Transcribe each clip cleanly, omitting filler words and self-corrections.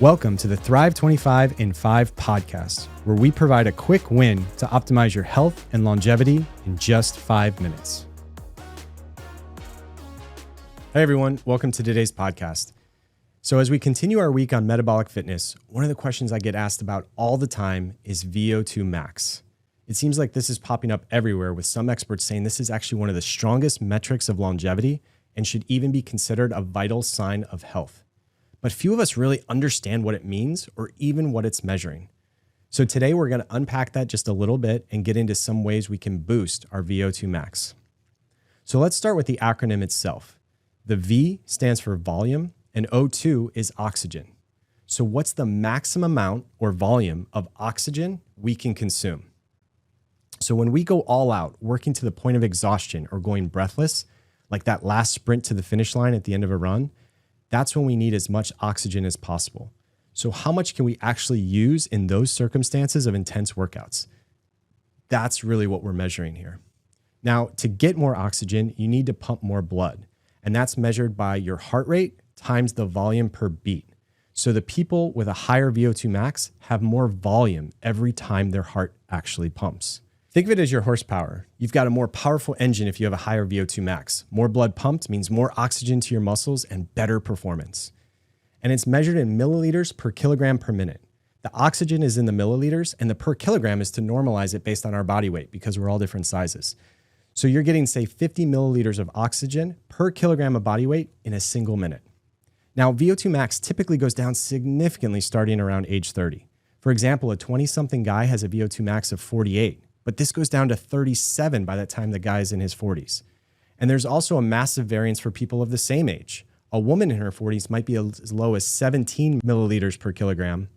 Welcome to the Thrive25 in 5 podcast, where we provide a quick win to optimize your health and longevity in just 5 minutes. Hey everyone, welcome to today's podcast. So as we continue our week on metabolic fitness, one of the questions I get asked about all the time is VO2 max. It seems like this is popping up everywhere, with some experts saying this is actually one of the strongest metrics of longevity and should even be considered a vital sign of health. But few of us really understand what it means or even what it's measuring. So today we're going to unpack that just a little bit and get into some ways we can boost our VO2 max. So let's start with the acronym itself. The V stands for volume and O2 is oxygen. So what's the maximum amount or volume of oxygen we can consume? So when we go all out, working to the point of exhaustion or going breathless, like that last sprint to the finish line at the end of a run, that's when we need as much oxygen as possible. So how much can we actually use in those circumstances of intense workouts? That's really what we're measuring here. Now, to get more oxygen, you need to pump more blood, and that's measured by your heart rate times the volume per beat. So the people with a higher VO2 max have more volume every time their heart actually pumps. Think of it as your horsepower. You've got a more powerful engine if you have a higher VO2 max. More blood pumped means more oxygen to your muscles and better performance. And it's measured in milliliters per kilogram per minute. The oxygen is in the milliliters and the per kilogram is to normalize it based on our body weight because we're all different sizes. So you're getting, say, 50 milliliters of oxygen per kilogram of body weight in a single minute. Now, VO2 max typically goes down significantly starting around age 30. For example, a 20-something guy has a VO2 max of 48. But this goes down to 37 by the time the guy's in his 40s. And there's also a massive variance for people of the same age. A woman in her 40s might be as low as 17 milliliters per kilogram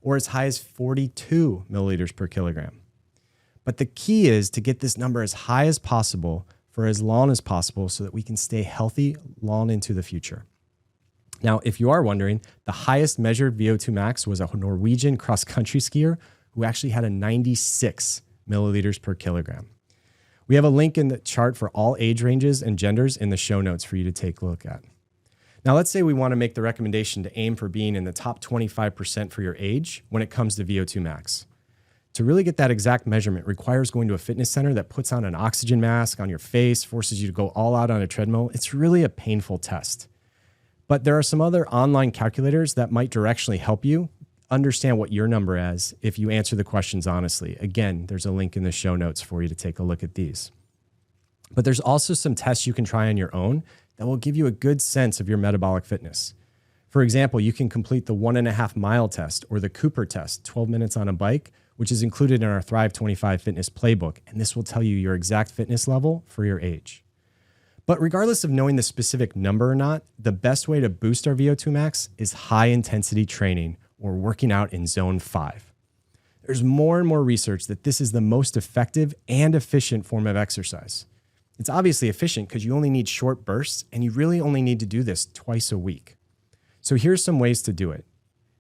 or as high as 42 milliliters per kilogram. But the key is to get this number as high as possible for as long as possible so that we can stay healthy long into the future. Now, if you are wondering, the highest measured VO2 max was a Norwegian cross-country skier who actually had a 96 milliliters per kilogram. We have a link in the chart for all age ranges and genders in the show notes for you to take a look at. Now, let's say we want to make the recommendation to aim for being in the top 25% for your age when it comes to VO2 max. To really get that exact measurement requires going to a fitness center that puts on an oxygen mask on your face, forces you to go all out on a treadmill. It's really a painful test. But there are some other online calculators that might directionally help you understand what your number is if you answer the questions honestly. Again, there's a link in the show notes for you to take a look at these. But there's also some tests you can try on your own that will give you a good sense of your metabolic fitness. For example, you can complete the 1.5 mile test or the Cooper test, 12 minutes on a bike, which is included in our Thrive25 fitness playbook. And this will tell you your exact fitness level for your age. But regardless of knowing the specific number or not, the best way to boost our VO2 max is high intensity training or working out in zone 5. There's more and more research that this is the most effective and efficient form of exercise. It's obviously efficient because you only need short bursts and you really only need to do this twice a week. So here's some ways to do it.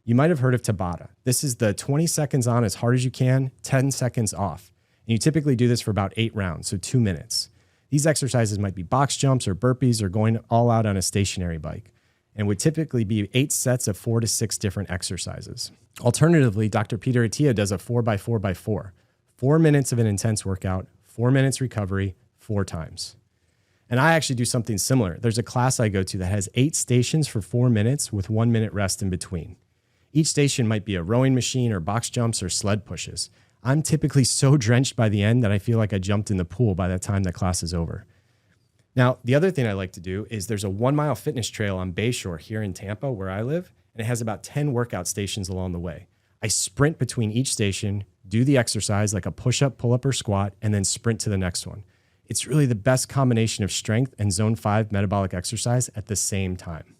You might have heard of Tabata. This is the 20 seconds on as hard as you can, 10 seconds off. And you typically do this for about 8 rounds, so 2 minutes. These exercises might be box jumps or burpees or going all out on a stationary bike, and would typically be 8 sets of 4 to 6 different exercises. Alternatively, Dr. Peter Attia does a 4x4x4, 4 minutes of an intense workout, 4 minutes recovery, 4 times. And I actually do something similar. There's a class I go to that has 8 stations for 4 minutes with 1 minute rest in between. Each station might be a rowing machine or box jumps or sled pushes. I'm typically so drenched by the end that I feel like I jumped in the pool by the time the class is over. Now, the other thing I like to do is there's a 1 mile fitness trail on Bayshore here in Tampa where I live, and it has about 10 workout stations along the way. I sprint between each station, do the exercise like a push-up, pull-up, or squat, and then sprint to the next one. It's really the best combination of strength and zone 5 metabolic exercise at the same time.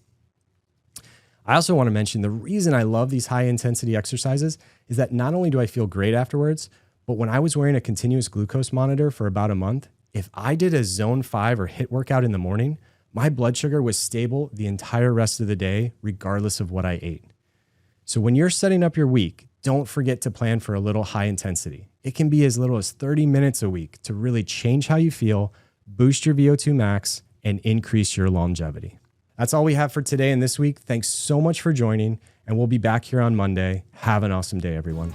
I also want to mention the reason I love these high-intensity exercises is that not only do I feel great afterwards, but when I was wearing a continuous glucose monitor for about a month, if I did a zone 5 or HIIT workout in the morning, my blood sugar was stable the entire rest of the day, regardless of what I ate. So when you're setting up your week, don't forget to plan for a little high intensity. It can be as little as 30 minutes a week to really change how you feel, boost your VO2 max, and increase your longevity. That's all we have for today and this week. Thanks so much for joining, and we'll be back here on Monday. Have an awesome day, everyone.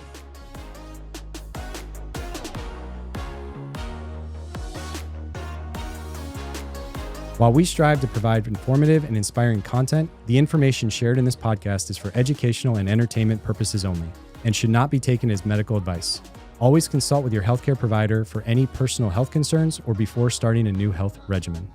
While we strive to provide informative and inspiring content, the information shared in this podcast is for educational and entertainment purposes only and should not be taken as medical advice. Always consult with your healthcare provider for any personal health concerns or before starting a new health regimen.